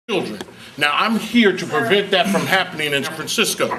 children. Now, I'm here to prevent that from happening in San Francisco.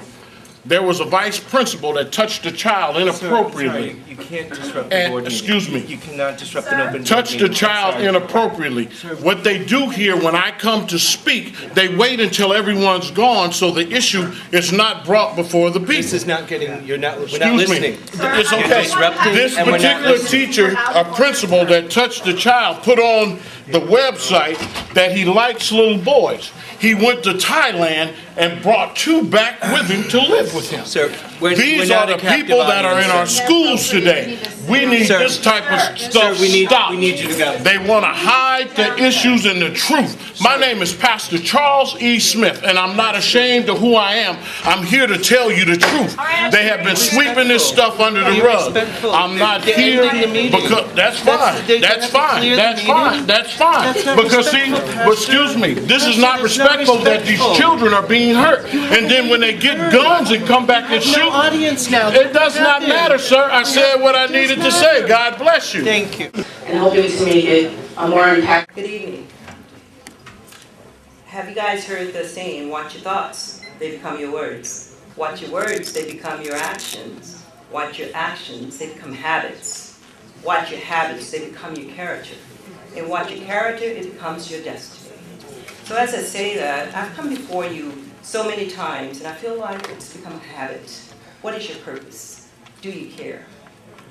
There was a vice principal that touched a child inappropriately. Sir, you can't disrupt the board meeting. Excuse me. You cannot disrupt an open board Touched a meeting. child inappropriately. What they do here when I come to speak, they wait until everyone's gone so the issue is not brought before the people. This is not getting, we're not Excuse me. listening. It's You're okay. disrupting This and we're not particular listening. teacher, a principal that touched the child, put on the website that he likes little boys. He went to Thailand and brought 2 back with him to live with him. Sir, we're These not are a the captive people that are in our audience, sir. schools today. We need Sir. this type of stuff Sir, we need stopped. you to go. They want to hide the issues and the truth. My name is Pastor Charles E. Smith, and I'm not ashamed of who I am. I'm here to tell you the truth. They have been sweeping this stuff under the rug. I'm not here because that's fine. That's fine. That's fine. That's fine. Because see, but excuse me, this is not respectful that these children are being hurt. And then when they get guns and come back and shoot, Audience now. it does not matter, sir. I said what I needed to say. God bless you. Thank you. And hoping to make it a more impactful. Good evening. Have you guys heard the saying, watch your thoughts, they become your words. Watch your words, they become your actions. Watch your actions, they become habits. Watch your habits, they become your character. And watch your character, it becomes your destiny. So as I say that, I've come before you so many times, and I feel like it's become a habit. What is your purpose? Do you care?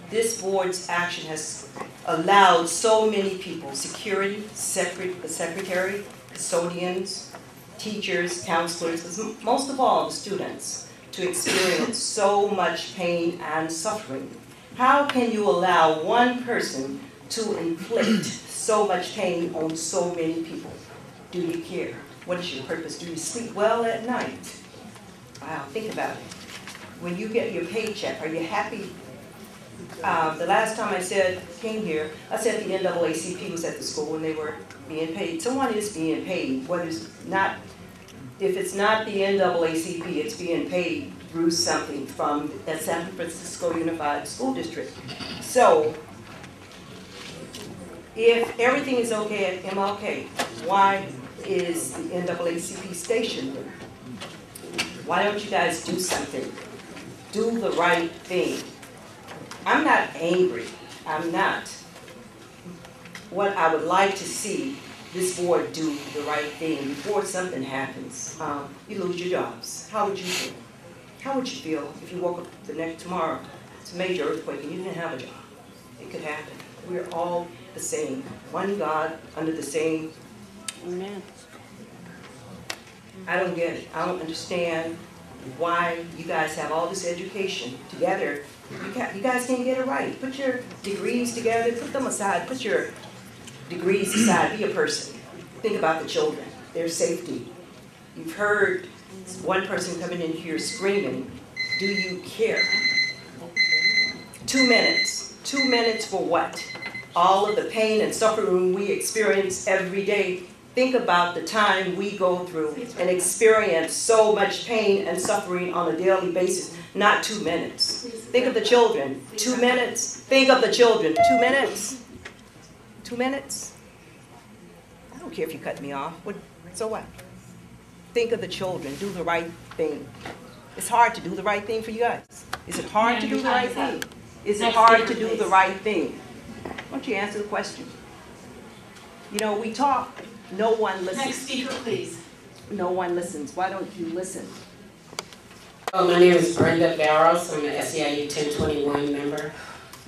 This board's action has allowed so many people, security, secretary, custodians, teachers, counselors, but most of all the students, to experience so much pain and suffering. How can you allow one person to inflict so much pain on so many people? Do you care? What is your purpose? Do you sleep well at night? Wow, think about it. When you get your paycheck, are you happy? The last time I came here, I said the NAACP was at the school when they were being paid. Someone is being paid, whether it's not, if it's not the NAACP, it's being paid through something from the San Francisco Unified School District. So, if everything is okay at MLK, why is the NAACP stationed there? Why don't you guys do something? Do the right thing. I'm not angry. I'm not. What I would like to see this board do the right thing before something happens. You lose your jobs. How would you feel? How would you feel if you woke up tomorrow, it's a major earthquake and you didn't have a job? It could happen. We're all the same. One God under the same. Amen. I don't get it. I don't understand why you guys have all this education together. You guys can't get it right. Put your degrees together, put them aside, put your degrees aside, be a person. Think about the children, their safety. You've heard one person coming in here screaming, do you care? 2 minutes. 2 minutes for what? All of the pain and suffering we experience every day. Think about the time we go through and experience so much pain and suffering on a daily basis. Not 2 minutes. Think of the children. 2 minutes. Think of the children. 2 minutes. 2 minutes. I don't care if you cut me off. So what? Think of the children. Do the right thing. It's hard to do the right thing for you guys. Is it hard to do the right thing? Is it hard to do the right thing? Why don't you answer the question? You know, we talk. No one listens. Next speaker, please. No one listens. Why don't you listen? My name is Brenda Barros. I'm an SEIU 1021 member.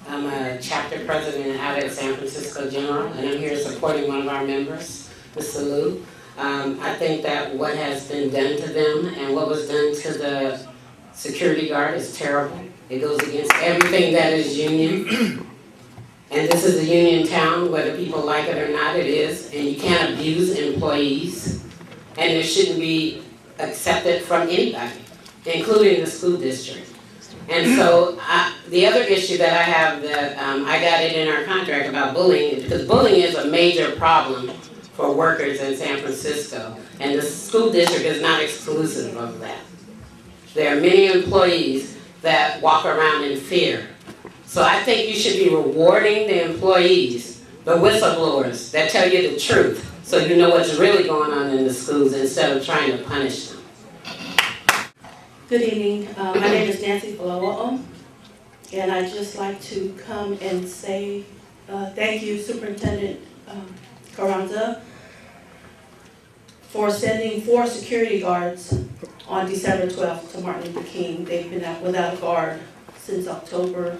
I'm a chapter president out at San Francisco General, and I'm here supporting one of our members, Mr. Liu. I think that what has been done to them and what was done to the security guard is terrible. It goes against everything that is union. And this is a union town, whether people like it or not, it is. And you can't abuse employees. And it shouldn't be accepted from anybody, including the school district. And so the other issue that I have that I got it in our contract about bullying, because bullying is a major problem for workers in San Francisco. And the school district is not exclusive of that. There are many employees that walk around in fear. So I think you should be rewarding the employees but whistleblowers that tell you the truth so you know what's really going on in the schools instead of trying to punish them. Good evening. My name is Nancy Faloa, and I'd just like to come and say thank you, Superintendent Carranza, for sending 4 security guards on December 12th to Martin Luther King. They've been out without a guard since October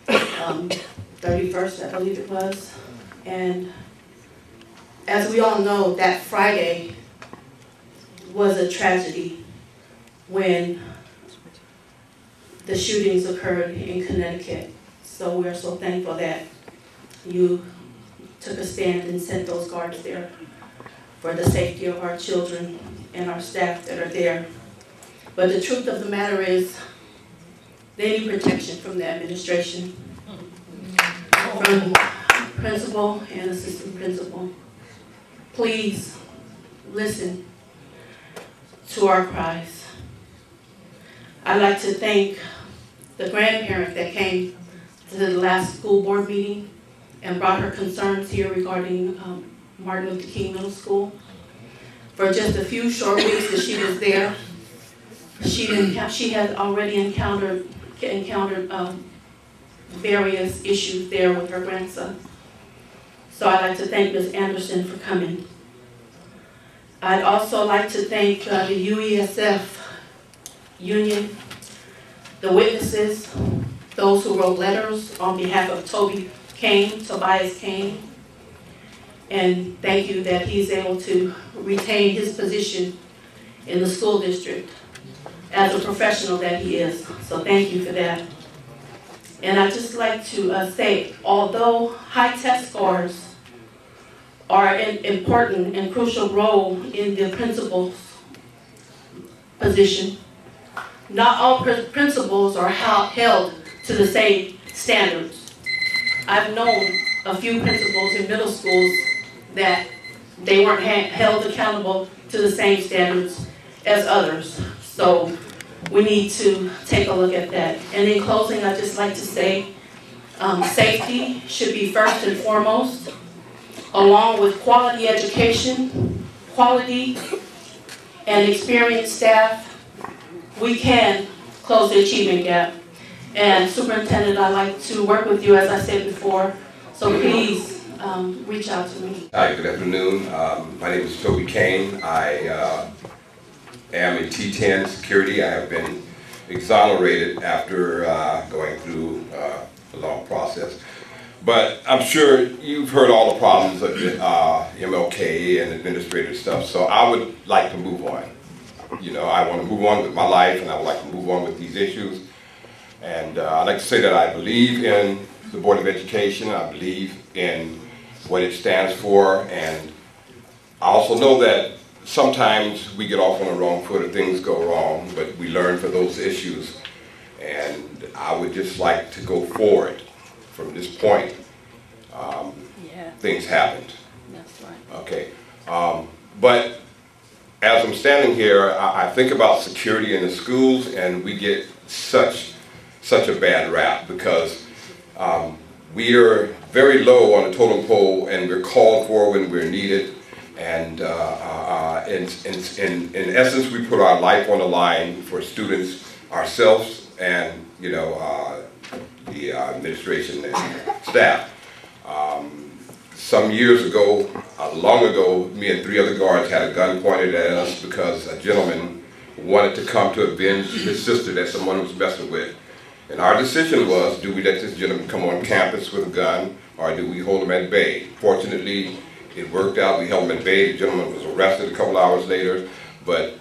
31st, I believe it was. And as we all know, that Friday was a tragedy when the shootings occurred in Connecticut. So we're so thankful that you took a stand and sent those guards there for the safety of our children and our staff that are there. But the truth of the matter is, they need protection from the administration, from principal and assistant principal. Please listen to our cries. I'd like to thank the grandparent that came to the last school board meeting and brought her concerns here regarding Martin Luther King Middle School. For just a few short weeks that she was there, she had already encountered various issues there with her grandson. So I'd like to thank Ms. Anderson for coming. I'd also like to thank the UESF union, the witnesses, those who wrote letters on behalf of Tobias Caine, and thank you that he's able to retain his position in the school district as a professional that he is. So thank you for that. And I'd just like to say, although high test scores are an important and crucial role in the principal's position, not all principals are held to the same standards. I've known a few principals in middle schools that they weren't held accountable to the same standards as others. So we need to take a look at that. And in closing, I'd just like to say safety should be first and foremost, along with quality education, quality and experienced staff. We can close the achievement gap. And Superintendent, I'd like to work with you, as I said before, so please reach out to me. Hi, good afternoon. My name is Tobias Caine. I am in T10 security. I have been exonerated after going through a long process. But I'm sure you've heard all the problems of the MLK and administrative stuff, so I would like to move on. You know, I want to move on with my life, and I would like to move on with these issues. And I'd like to say that I believe in the Board of Education. I believe in what it stands for, and I also know that sometimes we get off on the wrong foot or things go wrong, but we learn from those issues. And I would just like to go forward from this point. Things happened. That's right. Okay. But as I'm standing here, I think about security in the schools, and we get such a bad rap because we are very low on the totem pole, and we're called for when we're needed. And in essence, we put our life on the line for students, ourselves, and the administration and staff. Some years ago, long ago, me and 3 other guards had a gun pointed at us because a gentleman wanted to come to avenge his sister that someone was messing with. And our decision was, do we let this gentleman come on campus with a gun, or do we hold him at bay? Fortunately, it worked out. We held him at bay. The gentleman was arrested a couple hours later. But,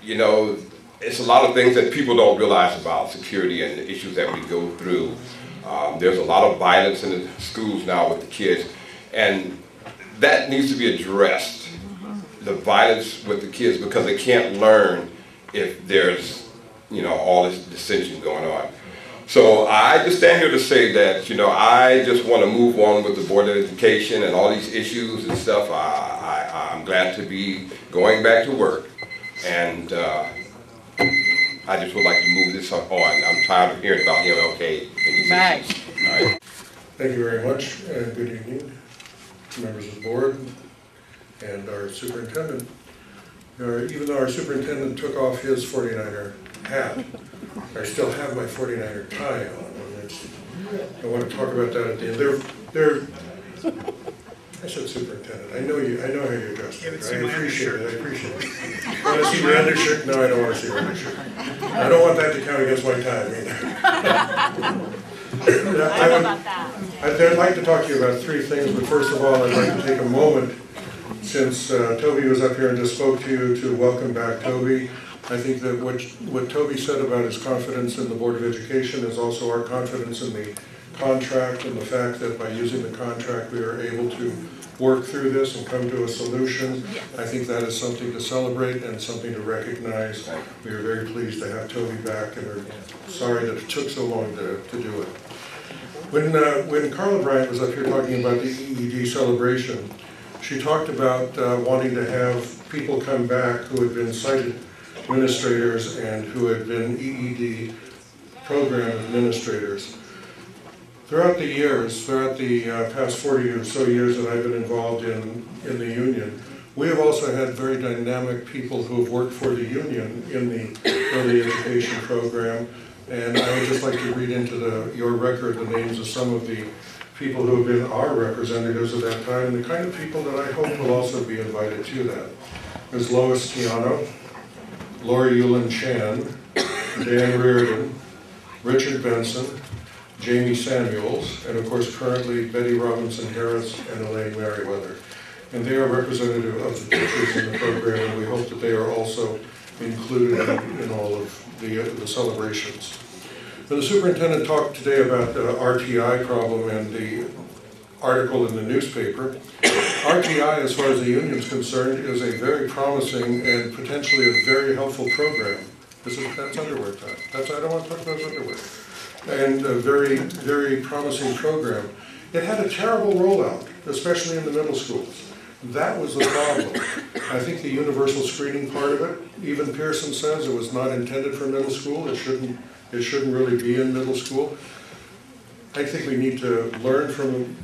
you know, it's a lot of things that people don't realize about security and the issues that we go through. There's a lot of violence in the schools now with the kids, and that needs to be addressed, the violence with the kids, because they can't learn if there's, all this dissension going on. So I just stand here to say that, I just want to move on with the Board of Education and all these issues and stuff. I'm glad to be going back to work, and I just would like to move this on. I'm tired of hearing about MLK and these issues. All right. Thank you very much, and good evening, members of the board and our superintendent. Even though our superintendent took off his 49er hat, I still have my 49er tie on. I want to talk about that at the end. I said superintendent. I know how you're dressed. I appreciate it. Want to see your undershirt? No, I don't want to see your undershirt. I don't want that to count against my time either. I'd like to talk to you about three things, but first of all, I'd like to take a moment, since Toby was up here and just spoke to you, to welcome back Toby. I think that what Toby said about his confidence in the Board of Education is also our confidence in the contract, and the fact that by using the contract we are able to work through this and come to a solution. I think that is something to celebrate and something to recognize. We are very pleased to have Toby back, and are sorry that it took so long to do it. When Carla Bryant was up here talking about the EED celebration, she talked about wanting to have people come back who had been cited administrators and who had been EED program administrators. Throughout the years, throughout the past 40 or so years that I've been involved in the union, we have also had very dynamic people who have worked for the union in the early education program. And I would just like to read into your record the names of some of the people who have been our representatives at that time, and the kind of people that I hope will also be invited to that. There's Lois Tiano, Lori Yulin Chan, Dan Reardon, Richard Benson, Jamie Samuels, and of course currently Betty Robinson Harris and Elaine Merriweather. And they are representative of the teachers in the program, and we hope that they are also included in all of the celebrations. Now, the superintendent talked today about the RTI problem and the article in the newspaper. RTI, as far as the union is concerned, is a very promising and potentially a very helpful program. That's underwear time. I don't want to talk about underwear. And a very, very promising program. It had a terrible rollout, especially in the middle schools. That was the problem. I think the universal screening part of it, even Pearson says it was not intended for middle school. It shouldn't really be in middle school. I think we need to learn from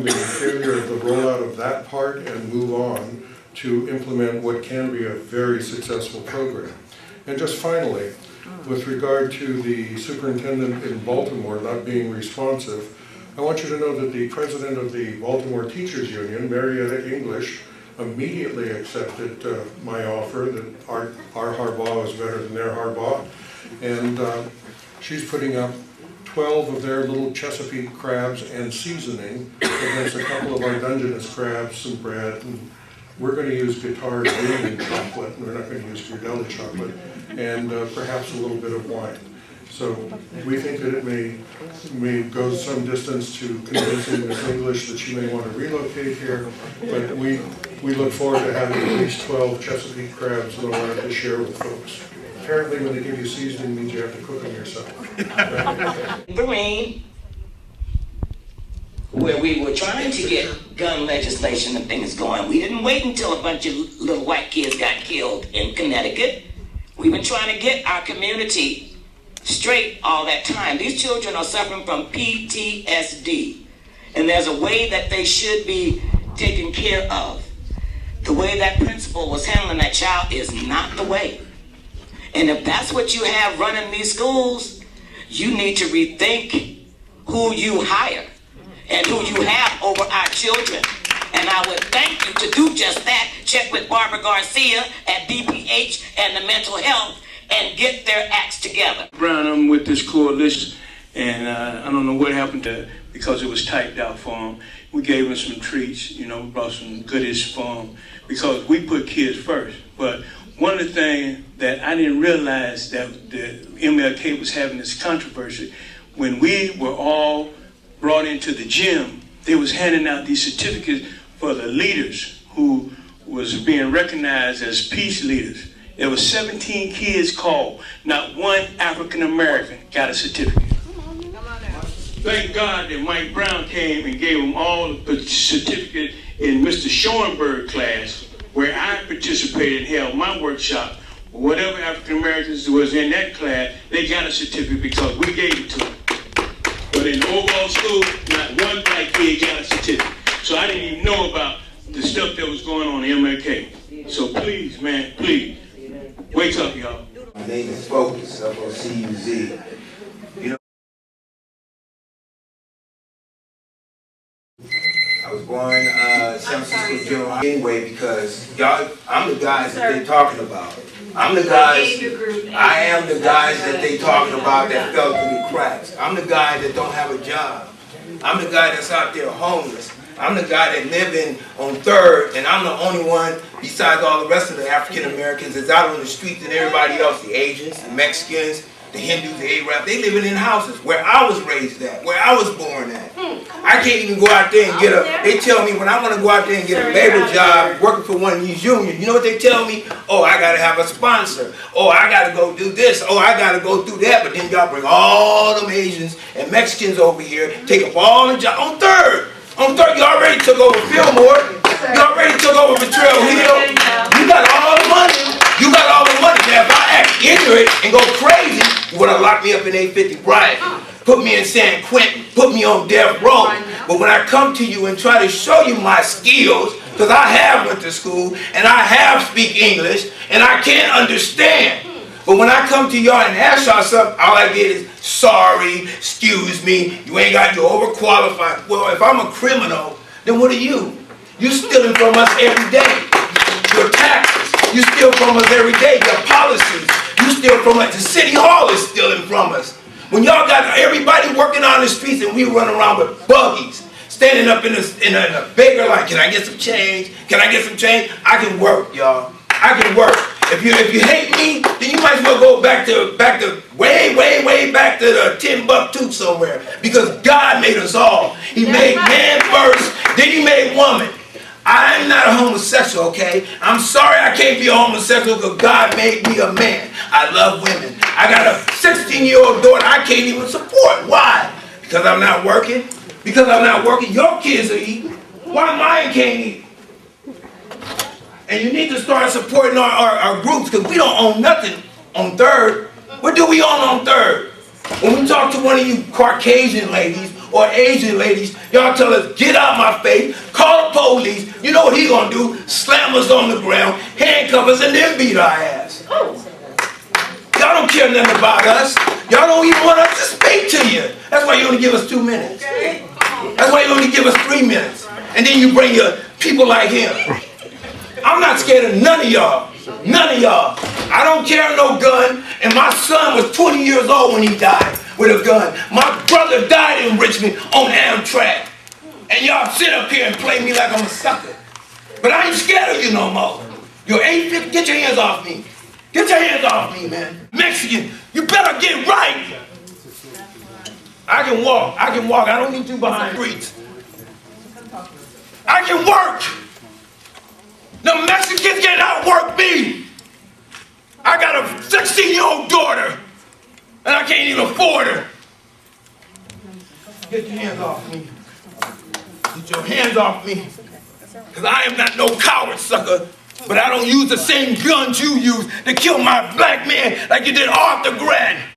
the failure of the rollout of that part and move on to implement what can be a very successful program. And just finally, with regard to the superintendent in Baltimore not being responsive, I want you to know that the president of the Baltimore Teachers Union, Marietta English, immediately accepted my offer that our Harbaugh is better than their Harbaugh. And she's putting up 12 of their little Chesapeake crabs and seasoning against a couple of our Dungeness crabs, some bread, and we're going to use Guitar Green chocolate, and we're not going to use Gardella chocolate, and perhaps a little bit of wine. So we think that it may go some distance to convincing Ms. English that she may want to relocate here, but we look forward to having at least 12 Chesapeake crabs in order to share with folks. Apparently when they give you seasoning, it means you have to cook them yourself. Green, where we were trying to get gun legislation and things going. We didn't wait until a bunch of little white kids got killed in Connecticut. We've been trying to get our community straight all that time. These children are suffering from PTSD, and there's a way that they should be taken care of. The way that principal was handling that child is not the way. And if that's what you have running these schools, you need to rethink who you hire and who you have over our children. And I would thank you to do just that. Check with Barbara Garcia at DPH and the mental health and get their acts together. Brown, I'm with this coalition, and I don't know what happened to it because it was typed out for them. We gave them some treats, we brought some goodies for them because we put kids first. But one of the things that I didn't realize that the MLK was having this controversy, when we were all brought into the gym, they was handing out these certificates for the leaders who was being recognized as peace leaders. There were 17 kids called. Not one African American got a certificate. Thank God that Mike Brown came and gave them all a certificate in Mr. Schoenberg class, where I participated and held my workshop. Whatever African Americans was in that class, they got a certificate because we gave it to them. But in the overall school, not one black kid got a certificate. So I didn't even know about the stuff that was going on in MLK. So please, man, please, wake up, y'all. My name is Focus, F-O-C-U-Z. You know, I was born San Francisco General anyway because y'all, I'm the guys that they're talking about. I'm the guys, I am the guys that they talking about that fell through the cracks. I'm the guy that don't have a job. I'm the guy that's out there homeless. I'm the guy that living on 3rd, and I'm the only one, besides all the rest of the African Americans, that's out on the streets, and everybody else, the Asians, the Mexicans, the Hindus, the Arabs, they living in houses where I was raised at, where I was born at. I can't even go out there and get a, they tell me when I want to go out there and get a labor job working for one of these unions, you know what they tell me? Oh, I got to have a sponsor. Oh, I got to go do this. Oh, I got to go do that. But then y'all bring all them Asians and Mexicans over here, take up all the jobs on 3rd. On 3rd, you already took over Fillmore. You already took over Betrayal Hill. You got all the money. You got all the money. Now, if I act ignorant and go crazy, you would have locked me up in 850 Bryant, put me in San Quentin, put me on death row. But when I come to you and try to show you my skills, because I have went to school and I have speak English and I can't understand. But when I come to y'all and ask y'all something, all I get is, sorry, excuse me, you ain't got, you're overqualified. Well, if I'm a criminal, then what are you? You stealing from us every day. Your taxes, you steal from us every day. Your policies, you steal from us. The city hall is stealing from us. When y'all got everybody working on the streets and we run around with buggies, standing up in a beggar like, can I get some change? Can I get some change? I can work, y'all. I can work. If you hate me, then you might as well go back to way back to the Timbuktu somewhere. Because God made us all. He made man first, then he made woman. I'm not a homosexual, okay? I'm sorry I can't be a homosexual because God made me a man. I love women. I got a 16-year-old daughter I can't even support. Why? Because I'm not working? Because I'm not working, your kids are eating. Why mine can't eat? And you need to start supporting our groups because we don't own nothing on 3rd. What do we own on 3rd? When we talk to one of you Caucasian ladies or Asian ladies, y'all tell us, get out my face, call the police. You know what he gonna do? Slam us on the ground, handcuff us, and then beat our ass. Y'all don't care nothing about us. Y'all don't even want us to speak to you. That's why you only give us 2 minutes. That's why you only give us 3 minutes. And then you bring your people like him. I'm not scared of none of y'all. None of y'all. I don't carry no gun, and my son was 20 years old when he died with a gun. My brother died in Richmond on Amtrak. And y'all sit up here and play me like I'm a sucker. But I ain't scared of you no more. You're 850, get your hands off me. Get your hands off me, man. Mexican, you better get right. I can walk, I don't need you behind streets. I can work. The Mexicans can't outwork me. I got a 16-year-old daughter, and I can't even afford her. Get your hands off me. Get your hands off me. Because I am not no coward, sucker. But I don't use the same guns you use to kill my black man like you did Arthur Grant.